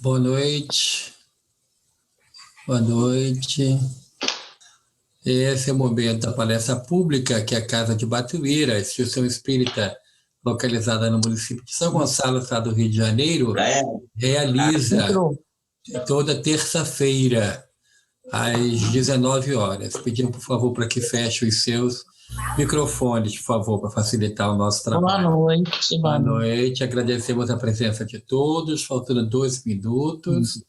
Boa noite. Boa noite. Esse é o momento da palestra pública que a Casa de Batuíra, instituição espírita localizada no município de São Gonçalo, estado do Rio de Janeiro, realiza toda terça-feira, às 19 horas. Pedimos, por favor, para que feche os seus microfones, por favor, para facilitar o nosso trabalho. Boa noite. Boa noite. Agradecemos a presença de todos. Faltando 2 minutos.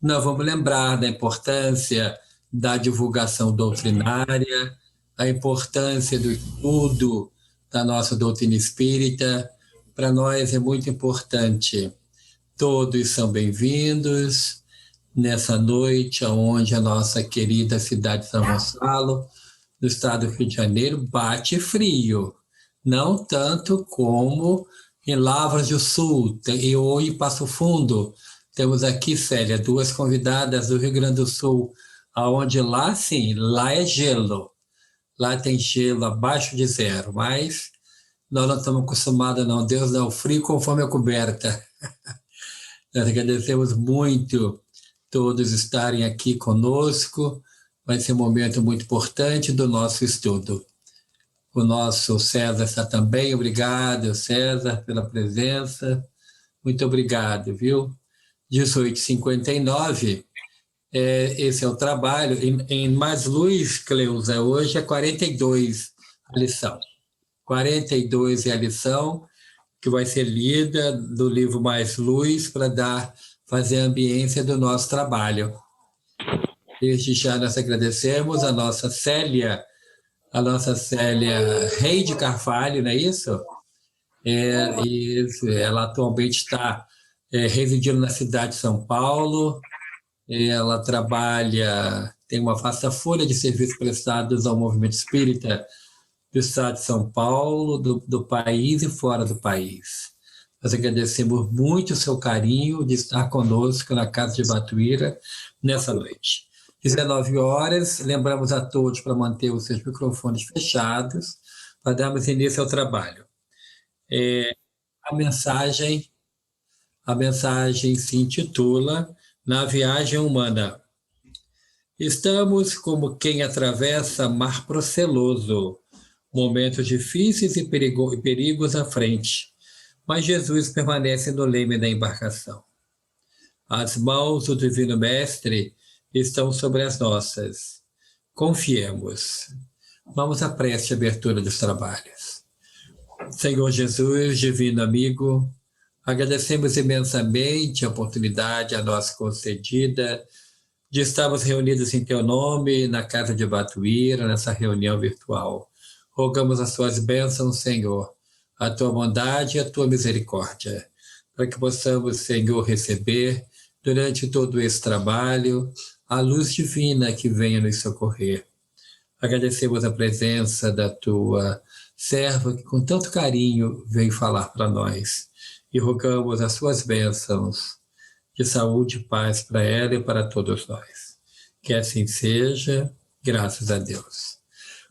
Nós vamos lembrar da importância da divulgação doutrinária, a importância do estudo da nossa doutrina espírita. Para nós é muito importante. Todos são bem-vindos nessa noite, onde a nossa querida cidade de São Gonçalo, do estado do Rio de Janeiro, bate frio. Não tanto como em Lavras do Sul e ou em Passo Fundo. Temos aqui, Célia, 2 convidadas do Rio Grande do Sul, aonde lá, sim, lá é gelo. Lá tem gelo abaixo de 0, mas nós não estamos acostumados, não. Deus dá o frio conforme a coberta. Nós agradecemos muito todos estarem aqui conosco. Vai ser um momento muito importante do nosso estudo. O nosso César está também. Obrigado, César, pela presença. Muito obrigado, viu? 18h59, esse é o trabalho. Em Mais Luz, Cleusa, hoje é 42 a lição. 42 é a lição que vai ser lida do livro Mais Luz para fazer a ambiência do nosso trabalho. Desde já nós agradecemos a nossa Célia Rei de Carvalho, não é isso? Isso, ela atualmente está residindo na cidade de São Paulo. Ela trabalha, tem uma vasta folha de serviços prestados ao movimento espírita do estado de São Paulo, do país e fora do país. Nós agradecemos muito o seu carinho de estar conosco na Casa de Batuíra nessa noite. 19 horas, lembramos a todos para manter os seus microfones fechados, para darmos início ao trabalho. A mensagem se intitula Na Viagem Humana. Estamos como quem atravessa mar proceloso, momentos difíceis e perigos à frente, mas Jesus permanece no leme da embarcação. As mãos do Divino Mestre estão sobre as nossas. Confiemos. Vamos à prece de abertura dos trabalhos. Senhor Jesus, divino amigo, agradecemos imensamente a oportunidade a nós concedida de estarmos reunidos em Teu nome, na Casa de Batuíra, nessa reunião virtual. Rogamos as Tuas bênçãos, Senhor, a Tua bondade e a Tua misericórdia, para que possamos, Senhor, receber, durante todo esse trabalho, a luz divina que venha nos socorrer. Agradecemos a presença da Tua serva, que com tanto carinho veio falar para nós. E rogamos as Suas bênçãos de saúde e paz para ela e para todos nós. Que assim seja, graças a Deus.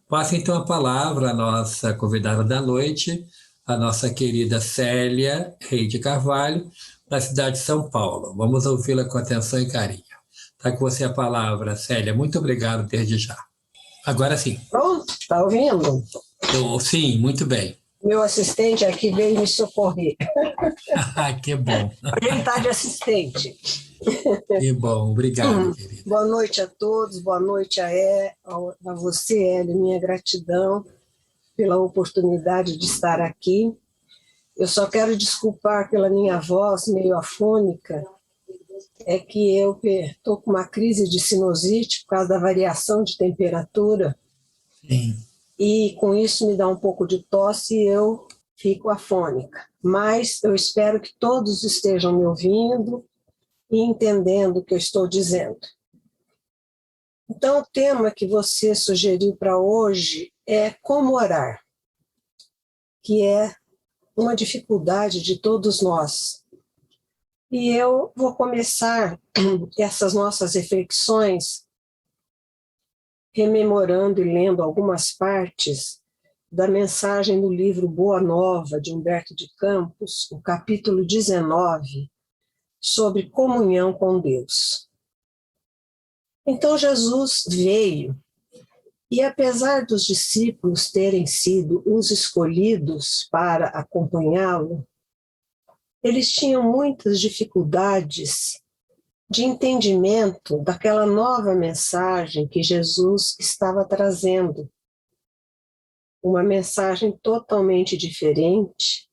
Passa então a palavra à nossa convidada da noite, a nossa querida Célia Rei de Carvalho, da cidade de São Paulo. Vamos ouvi-la com atenção e carinho. Está com você a palavra, Célia. Muito obrigado desde já. Agora sim. Pronto, está ouvindo? Sim, muito bem. Meu assistente aqui veio me socorrer. Que bom. Ele está de assistente. Que bom, obrigado, querida. Boa noite a todos, boa noite a você, Hélio. Minha gratidão pela oportunidade de estar aqui. Eu só quero desculpar pela minha voz meio afônica, é que eu estou com uma crise de sinusite por causa da variação de temperatura. Sim. E com isso me dá um pouco de tosse e eu fico afônica. Mas eu espero que todos estejam me ouvindo e entendendo o que eu estou dizendo. Então, o tema que você sugeriu para hoje é como orar, que é uma dificuldade de todos nós. E eu vou começar essas nossas reflexões rememorando e lendo algumas partes da mensagem do livro Boa Nova, de Humberto de Campos, o capítulo 19, sobre comunhão com Deus. Então Jesus veio e, apesar dos discípulos terem sido os escolhidos para acompanhá-lo, eles tinham muitas dificuldades de entendimento daquela nova mensagem que Jesus estava trazendo. Uma mensagem totalmente diferente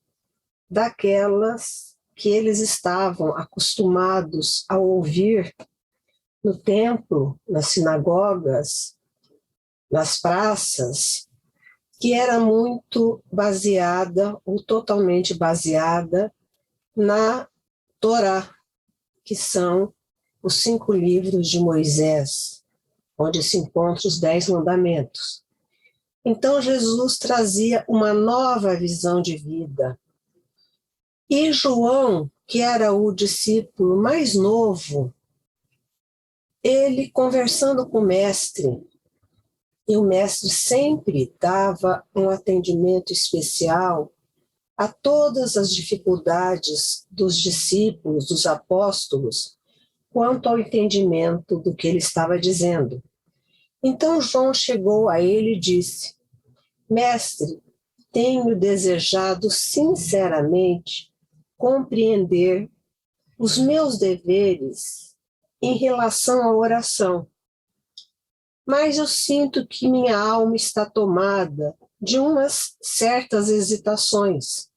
daquelas que eles estavam acostumados a ouvir no templo, nas sinagogas, nas praças, que era muito baseada ou totalmente baseada na Torá, que são os 5 livros de Moisés, onde se encontram os 10 mandamentos. Então Jesus trazia uma nova visão de vida. E João, que era o discípulo mais novo, ele conversando com o mestre, e o mestre sempre dava um atendimento especial a todas as dificuldades dos discípulos, dos apóstolos, quanto ao entendimento do que ele estava dizendo. Então João chegou a ele e disse: Mestre, tenho desejado sinceramente compreender os meus deveres em relação à oração, mas eu sinto que minha alma está tomada de umas certas hesitações.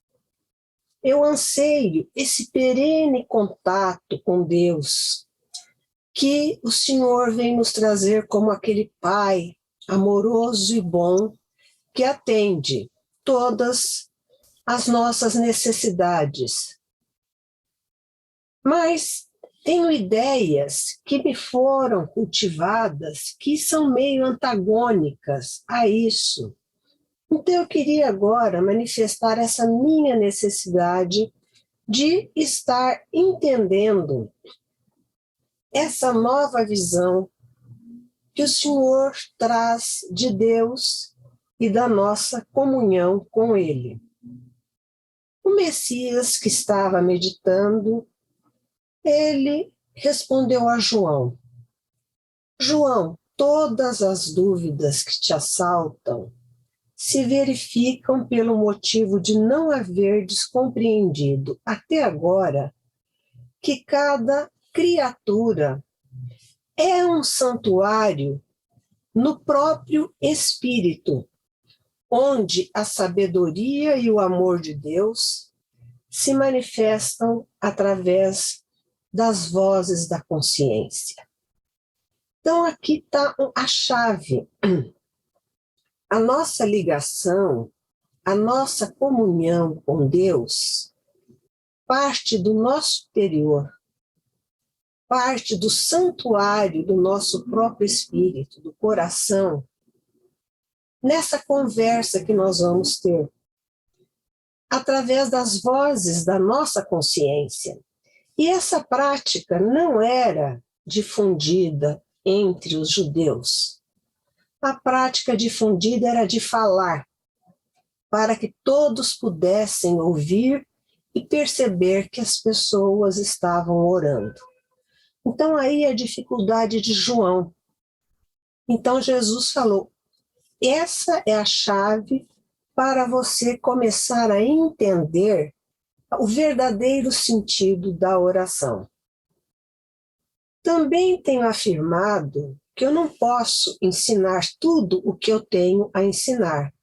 Eu anseio esse perene contato com Deus, que o Senhor vem nos trazer como aquele Pai amoroso e bom, que atende todas as nossas necessidades. Mas tenho ideias que me foram cultivadas que são meio antagônicas a isso. Então eu queria agora manifestar essa minha necessidade de estar entendendo essa nova visão que o Senhor traz de Deus e da nossa comunhão com Ele. O Messias, que estava meditando, ele respondeu a João: João, todas as dúvidas que te assaltam se verificam pelo motivo de não haverdes compreendido até agora que cada criatura é um santuário no próprio Espírito, onde a sabedoria e o amor de Deus se manifestam através das vozes da consciência. Então aqui está a chave. A nossa ligação, a nossa comunhão com Deus parte do nosso interior, parte do santuário do nosso próprio espírito, do coração, nessa conversa que nós vamos ter, através das vozes da nossa consciência. E essa prática não era difundida entre os judeus. A prática difundida era de falar, para que todos pudessem ouvir e perceber que as pessoas estavam orando. Então aí a dificuldade de João. Então Jesus falou: essa é a chave para você começar a entender o verdadeiro sentido da oração. Também tenho afirmado que eu não posso ensinar tudo o que eu tenho a ensinar.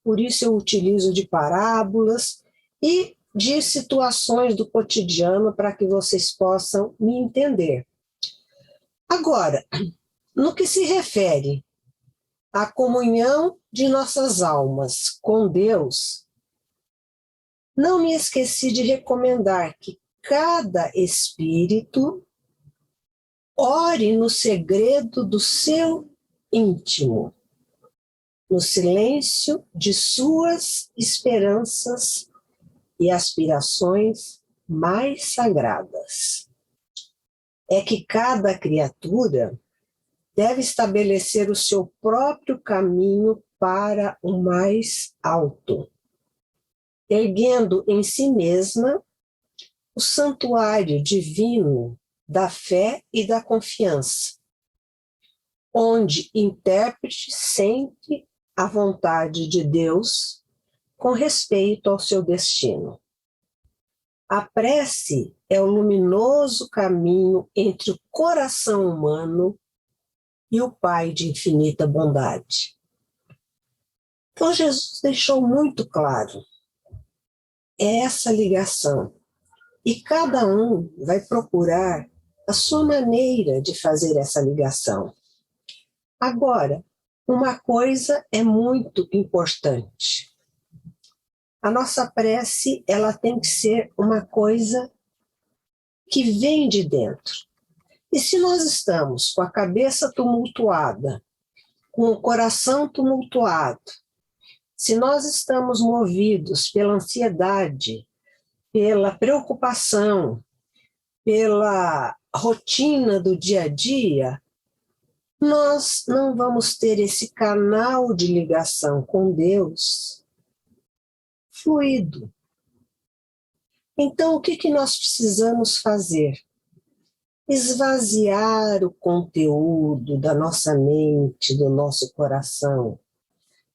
Por isso eu utilizo de parábolas e de situações do cotidiano para que vocês possam me entender. Agora, no que se refere à comunhão de nossas almas com Deus, não me esqueci de recomendar que cada espírito ore no segredo do seu íntimo, no silêncio de suas esperanças e aspirações mais sagradas. É que cada criatura deve estabelecer o seu próprio caminho para o mais alto, erguendo em si mesma o santuário divino da fé e da confiança, onde intérprete sempre a vontade de Deus com respeito ao seu destino. A prece é o luminoso caminho entre o coração humano e o Pai de infinita bondade. Então, Jesus deixou muito claro essa ligação. E cada um vai procurar a sua maneira de fazer essa ligação. Agora, uma coisa é muito importante. A nossa prece, ela tem que ser uma coisa que vem de dentro. E se nós estamos com a cabeça tumultuada, com o coração tumultuado, se nós estamos movidos pela ansiedade, pela preocupação, pela rotina do dia a dia, nós não vamos ter esse canal de ligação com Deus fluido. Então, o que nós precisamos fazer? Esvaziar o conteúdo da nossa mente, do nosso coração,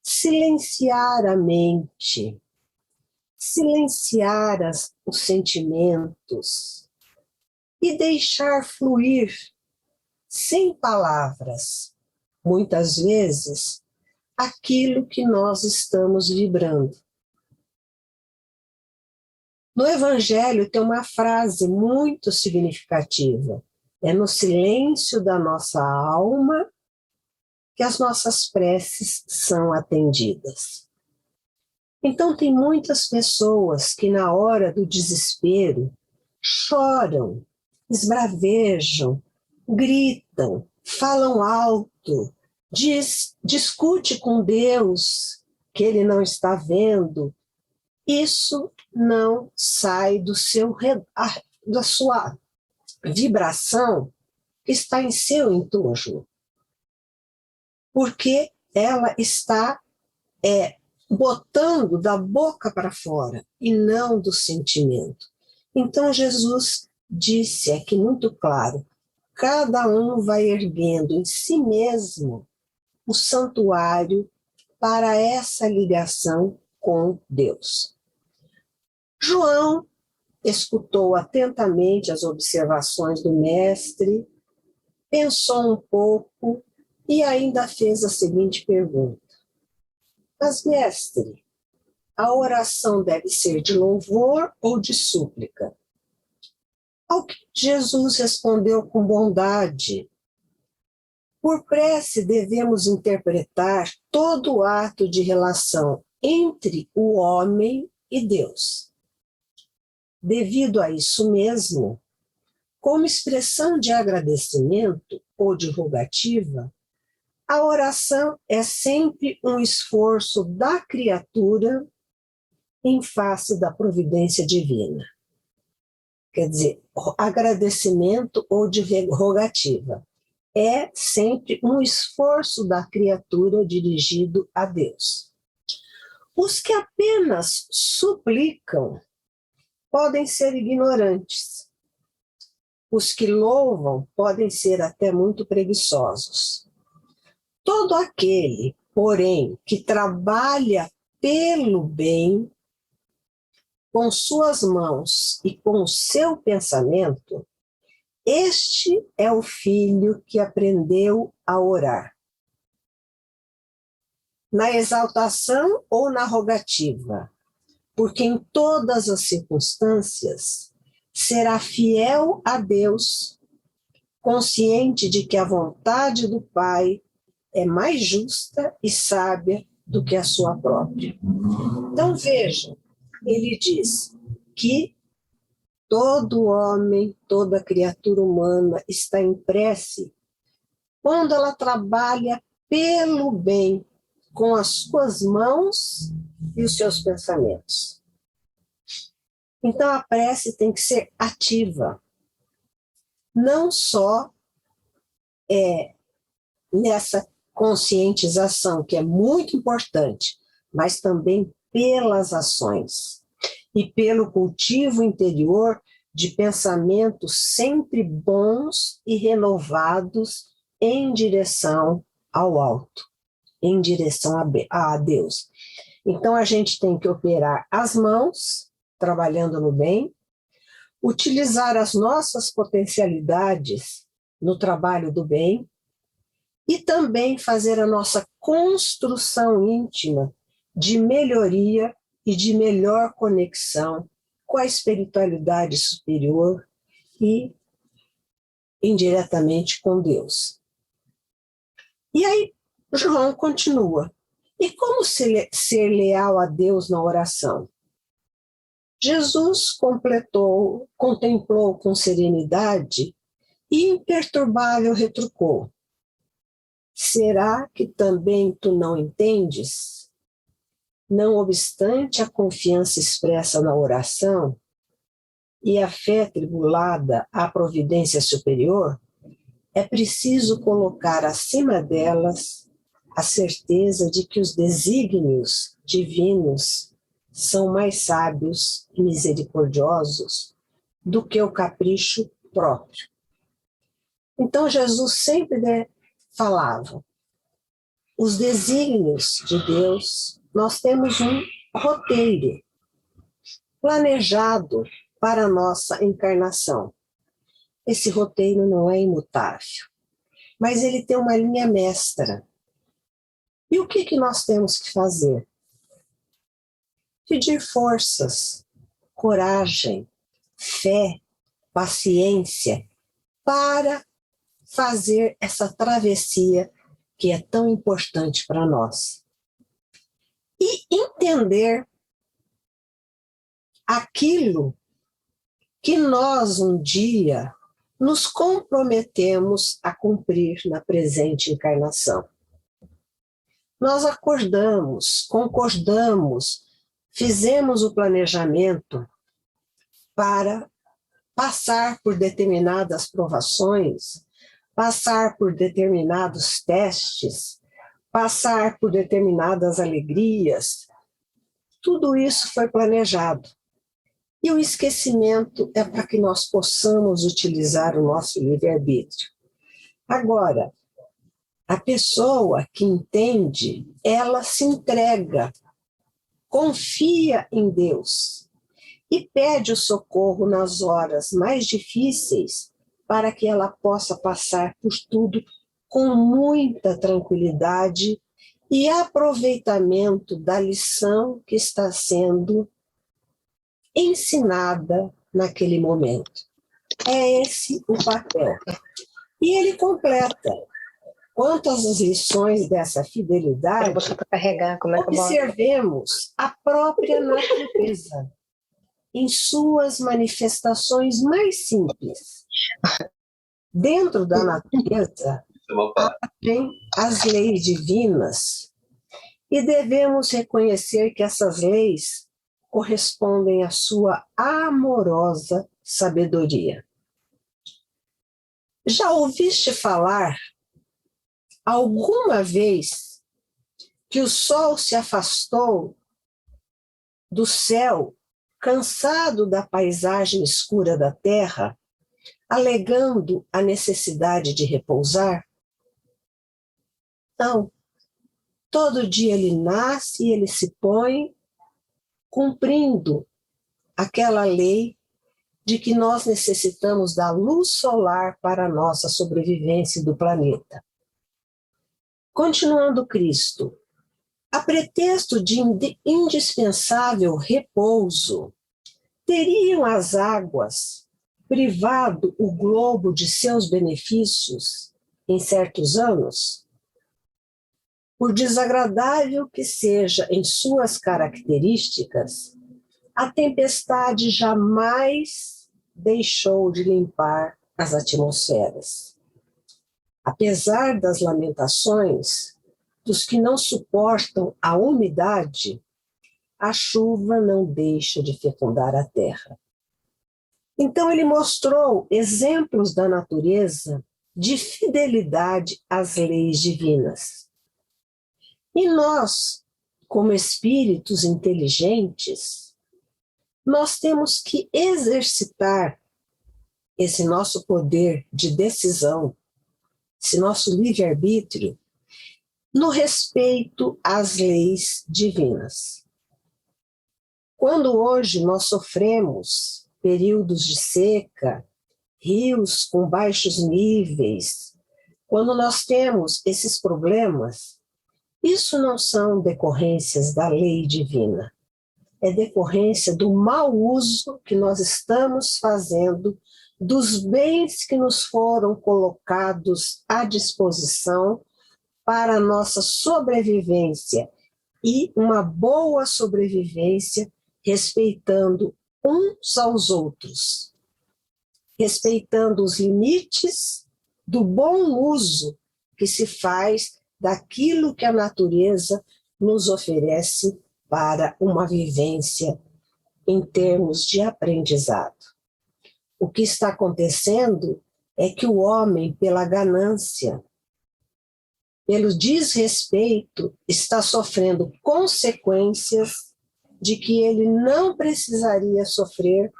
silenciar a mente, silenciar os sentimentos e deixar fluir, sem palavras, muitas vezes, aquilo que nós estamos vibrando. No Evangelho tem uma frase muito significativa. É no silêncio da nossa alma que as nossas preces são atendidas. Então, tem muitas pessoas que, na hora do desespero, choram, esbravejam, gritam, falam alto, discute com Deus que ele não está vendo. Isso não sai da sua vibração que está em seu entorno, porque ela está botando da boca para fora e não do sentimento. Então Jesus disse aqui muito claro, cada um vai erguendo em si mesmo o santuário para essa ligação com Deus. João escutou atentamente as observações do mestre, pensou um pouco e ainda fez a seguinte pergunta: mas, mestre, a oração deve ser de louvor ou de súplica? Ao que Jesus respondeu com bondade: por prece devemos interpretar todo o ato de relação entre o homem e Deus. Devido a isso mesmo, como expressão de agradecimento ou de rogativa, a oração é sempre um esforço da criatura em face da providência divina. Quer dizer, agradecimento ou de rogativa é sempre um esforço da criatura dirigido a Deus. Os que apenas suplicam podem ser ignorantes. Os que louvam podem ser até muito preguiçosos. Todo aquele, porém, que trabalha pelo bem, com suas mãos e com o seu pensamento, este é o filho que aprendeu a orar. Na exaltação ou na rogativa, porque em todas as circunstâncias será fiel a Deus, consciente de que a vontade do Pai é mais justa e sábia do que a sua própria. Então vejam, ele diz que todo homem, toda criatura humana está em prece quando ela trabalha pelo bem, com as suas mãos e os seus pensamentos. Então a prece tem que ser ativa, não só nessa conscientização, que é muito importante, mas também pelas ações e pelo cultivo interior de pensamentos sempre bons e renovados em direção ao alto, em direção a Deus. Então, a gente tem que operar as mãos, trabalhando no bem, utilizar as nossas potencialidades no trabalho do bem e também fazer a nossa construção íntima de melhoria e de melhor conexão com a espiritualidade superior e indiretamente com Deus. E aí, João continua. E como ser leal a Deus na oração? Jesus contemplou com serenidade e imperturbável retrucou: será que também tu não entendes? Não obstante a confiança expressa na oração e a fé tribulada à providência superior, é preciso colocar acima delas a certeza de que os desígnios divinos são mais sábios e misericordiosos do que o capricho próprio. Então, Jesus sempre falava, os desígnios de Deus, nós temos um roteiro planejado para a nossa encarnação. Esse roteiro não é imutável, mas ele tem uma linha mestra. E o que nós temos que fazer? Pedir forças, coragem, fé, paciência para fazer essa travessia que é tão importante para nós. E entender aquilo que nós um dia nos comprometemos a cumprir na presente encarnação. Nós acordamos, concordamos, fizemos o planejamento para passar por determinadas provações, passar por determinados testes, passar por determinadas alegrias. Tudo isso foi planejado. E o esquecimento é para que nós possamos utilizar o nosso livre-arbítrio. Agora, a pessoa que entende, ela se entrega, confia em Deus e pede o socorro nas horas mais difíceis para que ela possa passar por tudo com muita tranquilidade e aproveitamento da lição que está sendo ensinada naquele momento. É esse o papel. E ele completa. Quanto às lições dessa fidelidade, observemos a própria natureza em suas manifestações mais simples. Dentro da natureza, tem as leis divinas e devemos reconhecer que essas leis correspondem à sua amorosa sabedoria. Já ouviste falar alguma vez que o sol se afastou do céu, cansado da paisagem escura da terra, alegando a necessidade de repousar? Não. Todo dia ele nasce e ele se põe cumprindo aquela lei de que nós necessitamos da luz solar para a nossa sobrevivência do planeta. Continuando Cristo, a pretexto de indispensável repouso, teriam as águas privado o globo de seus benefícios em certos anos? Por desagradável que seja em suas características, a tempestade jamais deixou de limpar as atmosferas. Apesar das lamentações dos que não suportam a umidade, a chuva não deixa de fecundar a terra. Então ele mostrou exemplos da natureza de fidelidade às leis divinas. E nós, como espíritos inteligentes, nós temos que exercitar esse nosso poder de decisão, esse nosso livre-arbítrio, no respeito às leis divinas. Quando hoje nós sofremos períodos de seca, rios com baixos níveis, quando nós temos esses problemas, isso não são decorrências da lei divina, é decorrência do mau uso que nós estamos fazendo dos bens que nos foram colocados à disposição para a nossa sobrevivência e uma boa sobrevivência respeitando uns aos outros, respeitando os limites do bom uso que se faz daquilo que a natureza nos oferece para uma vivência em termos de aprendizado. O que está acontecendo é que o homem, pela ganância, pelo desrespeito, está sofrendo consequências de que ele não precisaria sofrer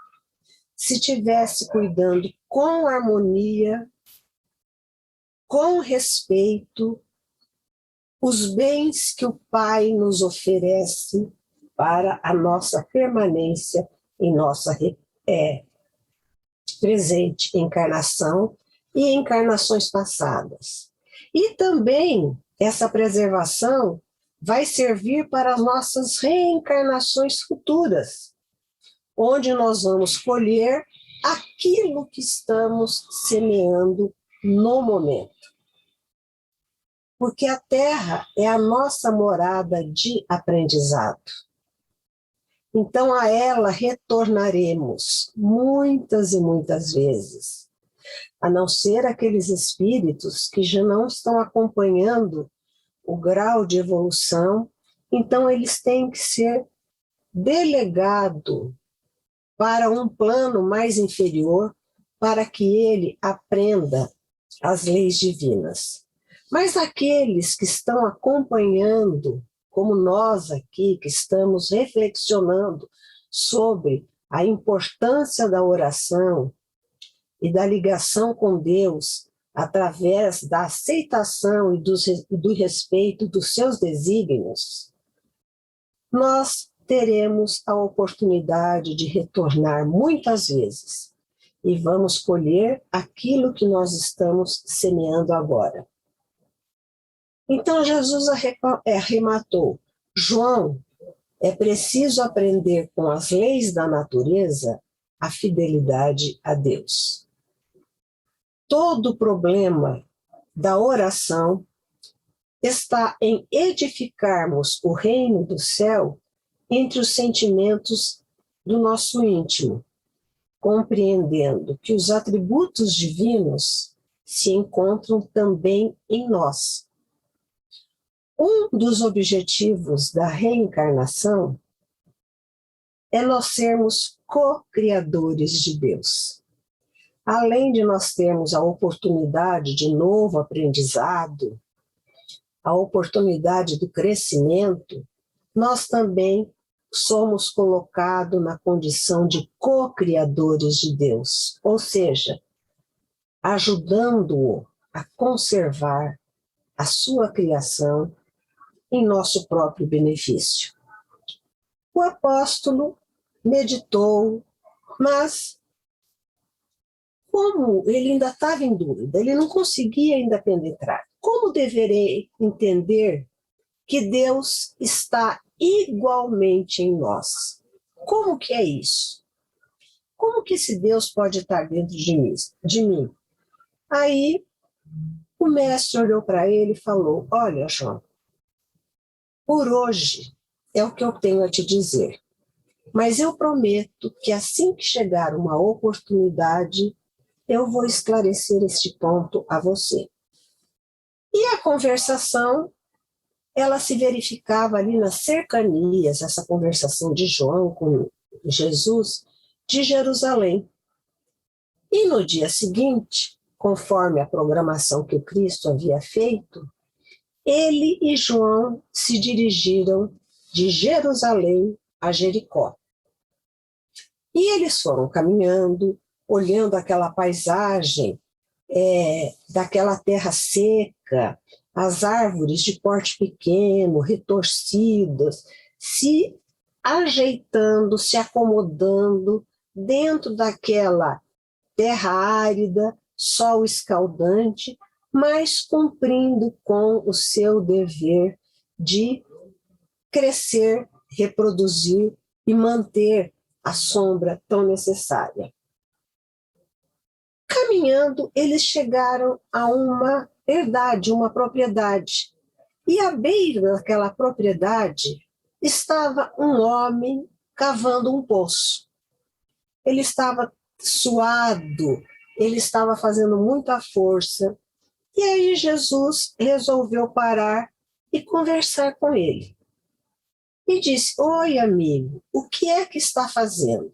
se tivesse cuidando com harmonia, com respeito, os bens que o Pai nos oferece para a nossa permanência em nossa presente encarnação e encarnações passadas. E também essa preservação vai servir para as nossas reencarnações futuras, onde nós vamos colher aquilo que estamos semeando no momento. Porque a Terra é a nossa morada de aprendizado. Então, a ela retornaremos muitas e muitas vezes, a não ser aqueles espíritos que já não estão acompanhando o grau de evolução, então eles têm que ser delegados para um plano mais inferior, para que ele aprenda as leis divinas. Mas aqueles que estão acompanhando, como nós aqui, que estamos reflexionando sobre a importância da oração e da ligação com Deus através da aceitação e do respeito dos seus desígnios, nós teremos a oportunidade de retornar muitas vezes e vamos colher aquilo que nós estamos semeando agora. Então Jesus arrematou: João, é preciso aprender com as leis da natureza a fidelidade a Deus. Todo o problema da oração está em edificarmos o reino do céu entre os sentimentos do nosso íntimo, compreendendo que os atributos divinos se encontram também em nós. Um dos objetivos da reencarnação é nós sermos co-criadores de Deus. Além de nós termos a oportunidade de novo aprendizado, a oportunidade do crescimento, nós também somos colocados na condição de co-criadores de Deus, ou seja, ajudando-o a conservar a sua criação em nosso próprio benefício. O apóstolo meditou, mas como ele ainda estava em dúvida, ele não conseguia ainda penetrar. Como deverei entender que Deus está igualmente em nós? Como que é isso? Como que esse Deus pode estar dentro de mim? Aí o mestre olhou para ele e falou: olha, João, por hoje é o que eu tenho a te dizer, mas eu prometo que assim que chegar uma oportunidade, eu vou esclarecer este ponto a você. E a conversação, ela se verificava ali nas cercanias, essa conversação de João com Jesus, de Jerusalém. E no dia seguinte, conforme a programação que o Cristo havia feito, ele e João se dirigiram de Jerusalém a Jericó. E eles foram caminhando, olhando aquela paisagem, daquela terra seca, as árvores de porte pequeno, retorcidas, se ajeitando, se acomodando dentro daquela terra árida, sol escaldante, mas cumprindo com o seu dever de crescer, reproduzir e manter a sombra tão necessária. Caminhando, eles chegaram a uma herdade, uma propriedade. E à beira daquela propriedade estava um homem cavando um poço. Ele estava suado, ele estava fazendo muita força. E aí Jesus resolveu parar e conversar com ele. E disse: oi, amigo, o que é que está fazendo?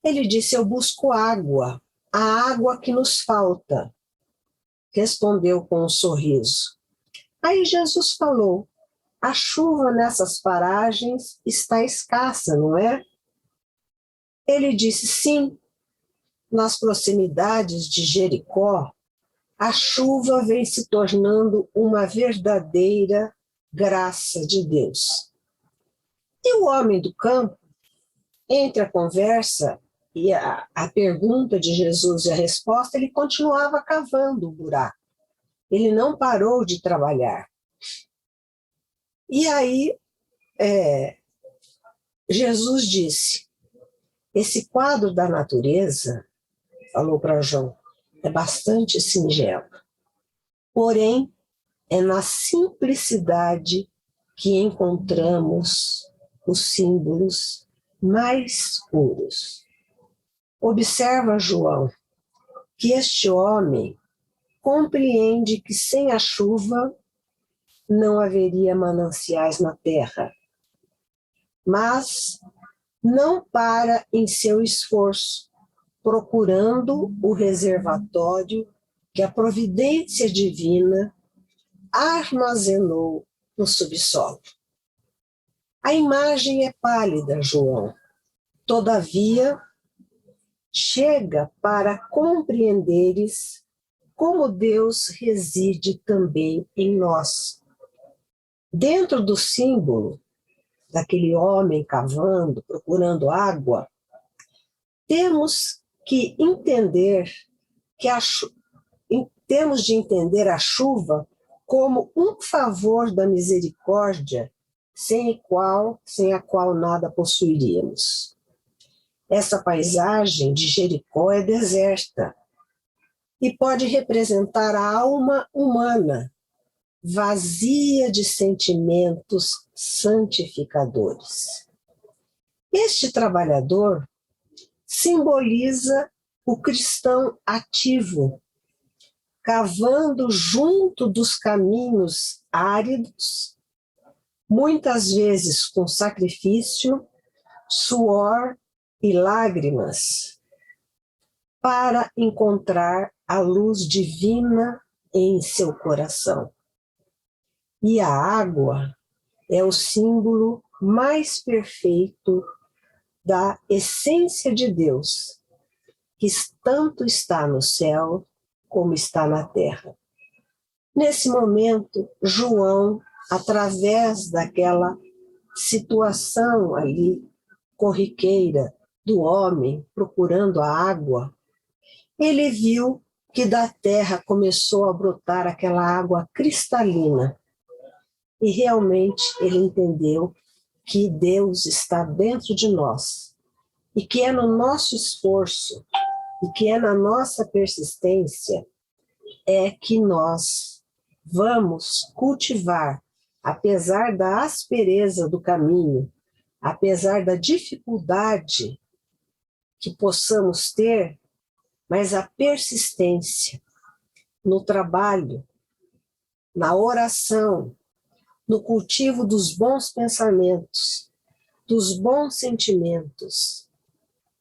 Ele disse: eu busco água, a água que nos falta. Respondeu com um sorriso. Aí Jesus falou: a chuva nessas paragens está escassa, não é? Ele disse: sim, nas proximidades de Jericó, a chuva vem se tornando uma verdadeira graça de Deus. E o homem do campo, entre a conversa e a pergunta de Jesus e a resposta, ele continuava cavando o buraco. Ele não parou de trabalhar. E aí, Jesus disse: esse quadro da natureza, falou para João, é bastante singelo. Porém, é na simplicidade que encontramos os símbolos mais puros. Observa, João, que este homem compreende que sem a chuva não haveria mananciais na terra, mas não para em seu esforço, procurando o reservatório que a providência divina armazenou no subsolo. A imagem é pálida, João. Todavia, chega para compreenderes como Deus reside também em nós. Dentro do símbolo daquele homem cavando, procurando água, temos que entender temos de entender a chuva como um favor da misericórdia sem a qual nada possuiríamos. Essa paisagem de Jericó é deserta e pode representar a alma humana, vazia de sentimentos santificadores. Este trabalhador simboliza o cristão ativo, cavando junto dos caminhos áridos, muitas vezes com sacrifício, suor e lágrimas, para encontrar a luz divina em seu coração. E a água é o símbolo mais perfeito da essência de Deus, que tanto está no céu como está na terra. Nesse momento, João, através daquela situação ali corriqueira do homem procurando a água, ele viu que da terra começou a brotar aquela água cristalina. E realmente ele entendeu que Deus está dentro de nós e que é no nosso esforço e que é na nossa persistência que nós vamos cultivar, apesar da aspereza do caminho, apesar da dificuldade que possamos ter, mas a persistência no trabalho, na oração, no cultivo dos bons pensamentos, dos bons sentimentos,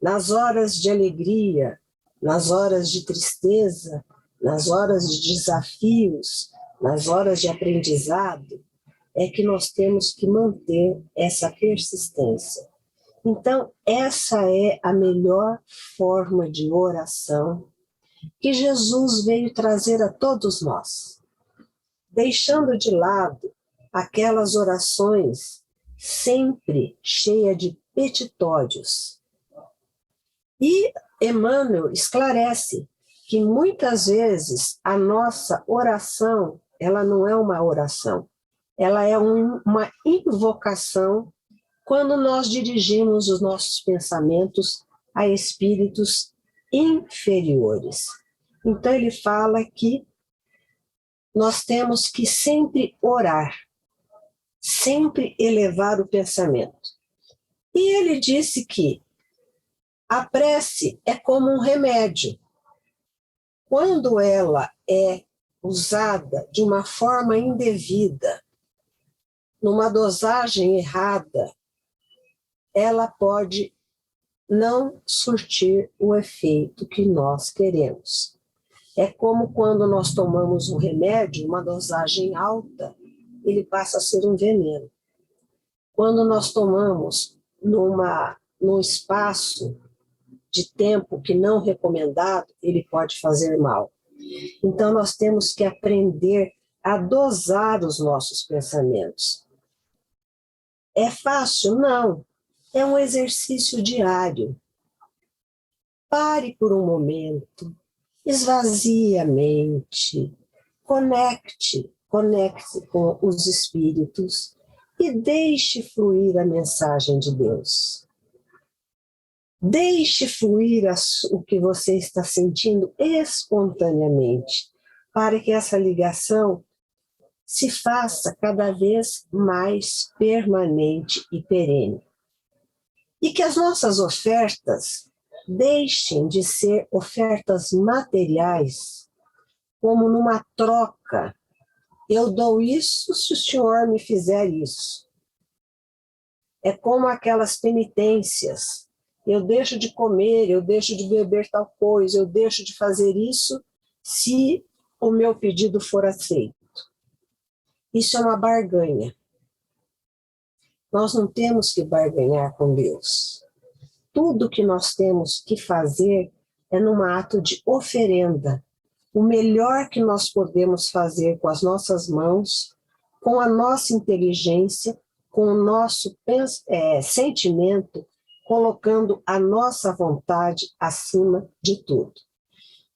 nas horas de alegria, nas horas de tristeza, nas horas de desafios, nas horas de aprendizado, é que nós temos que manter essa persistência. Então, essa é a melhor forma de oração que Jesus veio trazer a todos nós, deixando de lado aquelas orações sempre cheias de petitórios. E Emmanuel esclarece que muitas vezes a nossa oração, ela não é uma oração, ela é uma invocação quando nós dirigimos os nossos pensamentos a espíritos inferiores. Então ele fala que nós temos que sempre orar, sempre elevar o pensamento. E ele disse que a prece é como um remédio. Quando ela é usada de uma forma indevida, numa dosagem errada, ela pode não surtir o efeito que nós queremos. É como quando nós tomamos um remédio, uma dosagem alta, ele passa a ser um veneno. Quando nós tomamos num espaço de tempo que não recomendado, ele pode fazer mal. Então nós temos que aprender a dosar os nossos pensamentos. É fácil? Não. É um exercício diário. Pare por um momento, esvazie a mente, conecte com os espíritos e deixe fluir a mensagem de Deus. Deixe fluir o que você está sentindo espontaneamente, para que essa ligação se faça cada vez mais permanente e perene. E que as nossas ofertas deixem de ser ofertas materiais, como numa troca. Eu dou isso se o senhor me fizer isso. É como aquelas penitências. Eu deixo de comer, eu deixo de beber tal coisa, eu deixo de fazer isso se o meu pedido for aceito. Isso é uma barganha. Nós não temos que barganhar com Deus. Tudo que nós temos que fazer é num ato de oferenda. O melhor que nós podemos fazer com as nossas mãos, com a nossa inteligência, com o nosso sentimento, colocando a nossa vontade acima de tudo.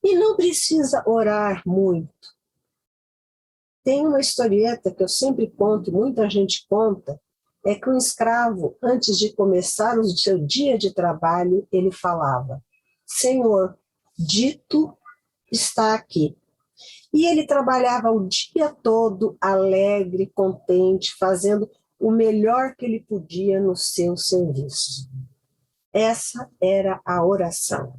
E não precisa orar muito. Tem uma historieta que eu sempre conto, muita gente conta, é que um escravo, antes de começar o seu dia de trabalho, ele falava: Senhor, dito está aqui. E ele trabalhava o dia todo alegre, contente, fazendo o melhor que ele podia no seu serviço. Essa era a oração.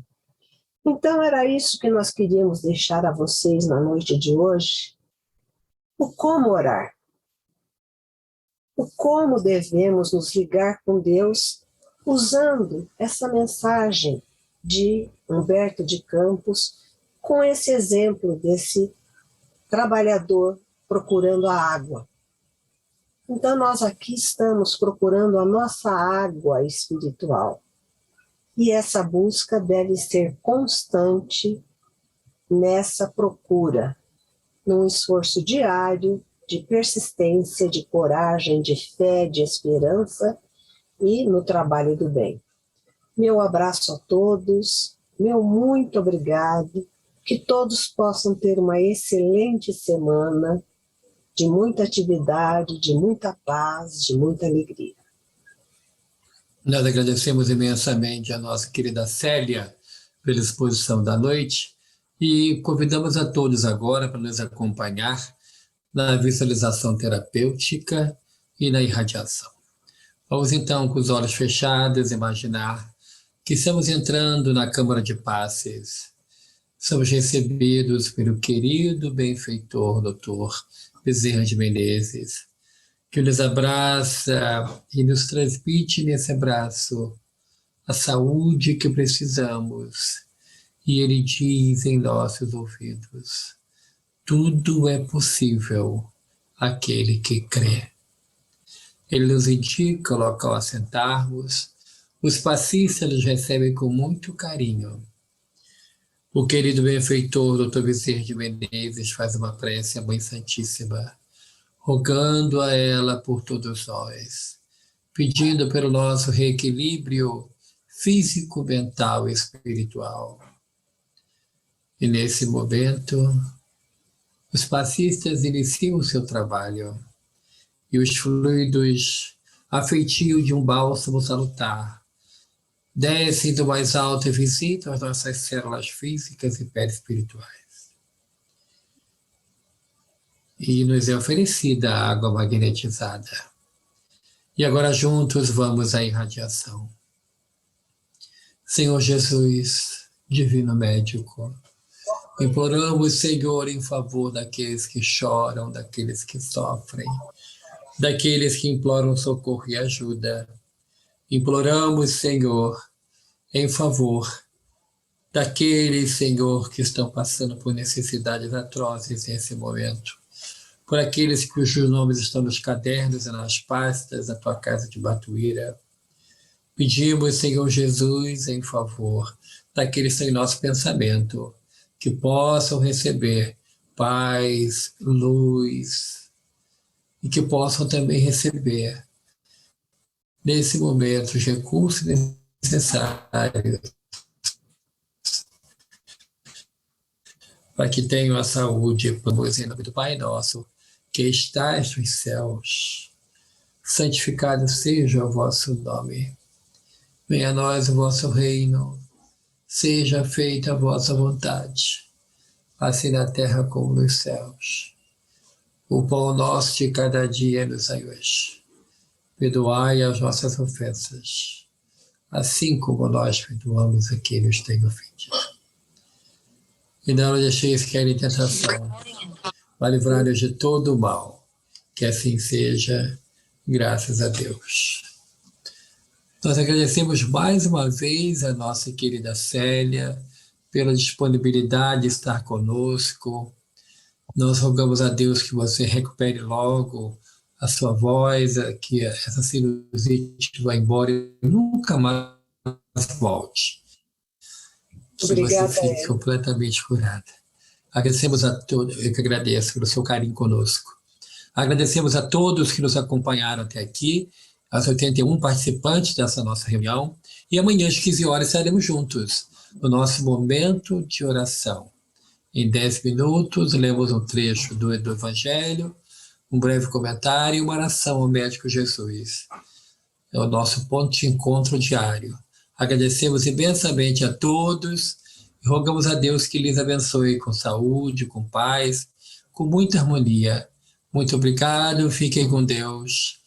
Então era isso que nós queríamos deixar a vocês na noite de hoje. O como orar. O como devemos nos ligar com Deus usando essa mensagem de Humberto de Campos, com esse exemplo desse trabalhador procurando a água. Então nós aqui estamos procurando a nossa água espiritual. E essa busca deve ser constante nessa procura, num esforço diário de persistência, de coragem, de fé, de esperança e no trabalho do bem. Meu abraço a todos, meu muito obrigado, que todos possam ter uma excelente semana, de muita atividade, de muita paz, de muita alegria. Nós agradecemos imensamente a nossa querida Célia pela exposição da noite e convidamos a todos agora para nos acompanhar na visualização terapêutica e na irradiação. Vamos então, com os olhos fechados, imaginar que estamos entrando na Câmara de Passes. Somos recebidos pelo querido benfeitor Dr. Bezerra de Menezes, que nos abraça e nos transmite nesse abraço a saúde que precisamos. E ele diz em nossos ouvidos: tudo é possível àquele que crê. Ele nos indica o local a sentarmos, Os passistas nos recebem com muito carinho. O querido benfeitor Dr. Bezerra de Menezes faz uma prece à Mãe Santíssima, rogando a ela por todos nós, pedindo pelo nosso reequilíbrio físico, mental e espiritual. E nesse momento, os passistas iniciam o seu trabalho e os fluidos afetivos de um bálsamo salutar descem do mais alto e visitam as nossas células físicas e perispirituais. E nos é oferecida a água magnetizada. E agora juntos vamos à irradiação. Senhor Jesus, Divino Médico, imploramos, Senhor, em favor daqueles que choram, daqueles que sofrem, daqueles que imploram socorro e ajuda. Imploramos, Senhor, em favor daqueles, Senhor, que estão passando por necessidades atrozes nesse momento, por aqueles cujos nomes estão nos cadernos e nas pastas da tua casa de Batuíra. Pedimos, Senhor Jesus, em favor daqueles que estão em nosso pensamento, que possam receber paz, luz, e que possam também receber, nesse momento, os recursos necessários para que tenham a saúde. Vamos em nome do Pai nosso, que estás nos céus, santificado seja o vosso nome. Venha a nós o vosso reino, seja feita a vossa vontade, assim na terra como nos céus. O pão nosso de cada dia nos dai hoje. Perdoai as nossas ofensas, assim como nós perdoamos a quem nos tem ofendido. E não nos deixeis cair em tentação, mas livrai-nos de todo o mal. Que assim seja, graças a Deus. Nós agradecemos mais uma vez a nossa querida Célia pela disponibilidade de estar conosco. Nós rogamos a Deus que você recupere logo a sua voz, que essa sinusite vá embora e nunca mais volte. Obrigada. Que você fique completamente curada. Agradecemos a todos, eu que agradeço pelo seu carinho conosco. Agradecemos a todos que nos acompanharam até aqui, aos 81 participantes dessa nossa reunião, e amanhã às 15 horas estaremos juntos, no nosso momento de oração. Em 10 minutos, lemos um trecho do Evangelho, um breve comentário e uma oração ao Médico Jesus. É o nosso ponto de encontro diário. Agradecemos imensamente a todos e rogamos a Deus que lhes abençoe com saúde, com paz, com muita harmonia. Muito obrigado, fiquem com Deus.